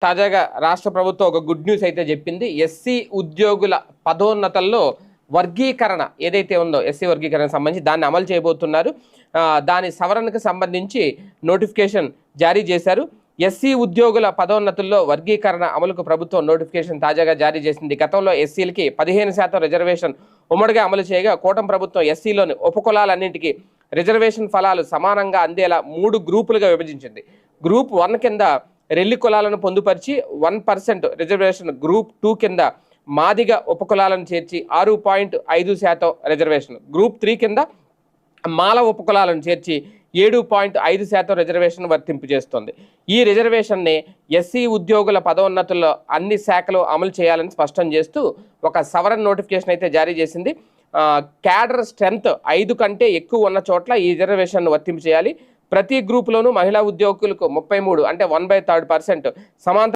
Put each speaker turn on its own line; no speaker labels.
తాజాగా రాష్ట్ర ప్రభుత్వం ఒక గుడ్ న్యూస్ అయితే చెప్పింది. ఎస్సీ ఉద్యోగుల పదోన్నతల్లో వర్గీకరణ ఏదైతే ఉందో, ఎస్సీ వర్గీకరణకు సంబంధించి దాన్ని అమలు చేయబోతున్నారు. దాని సవరణకు సంబంధించి నోటిఫికేషన్ జారీ చేశారు. ఎస్సీ ఉద్యోగుల పదోన్నతుల్లో వర్గీకరణ అమలుకు ప్రభుత్వం నోటిఫికేషన్ తాజాగా జారీ చేసింది. గతంలో ఎస్సీలకి 15% రిజర్వేషన్ ఉమ్మడిగా అమలు చేయగా, కూటమి ప్రభుత్వం ఎస్సీలోని ఉపకులాలన్నింటికీ రిజర్వేషన్ ఫలాలు సమానంగా అందేలా 3 గ్రూపులుగా విభజించింది. గ్రూప్ 1 కింద రెల్లి కులాలను పొందుపరిచి 1% రిజర్వేషన్, గ్రూప్ 2 కింద మాదిగ ఉపకులాలను చేర్చి 6.5% రిజర్వేషన్, గ్రూప్ 3 కింద మాల ఉపకులాలను చేర్చి 7.5% రిజర్వేషన్ వర్తింపు చేస్తోంది. ఈ రిజర్వేషన్ని ఎస్సీ ఉద్యోగుల పదోన్నతుల్లో అన్ని శాఖలు అమలు చేయాలని స్పష్టం చేస్తూ ఒక సవరణ నోటిఫికేషన్ అయితే జారీ చేసింది. క్యాడర్ స్ట్రెంత్ 5 కంటే ఎక్కువ ఉన్న చోట్ల ఈ రిజర్వేషన్ వర్తింపు చేయాలి. ప్రతి గ్రూపులోనూ మహిళా ఉద్యోగులకు 33 అంటే 1/3% సమాంతర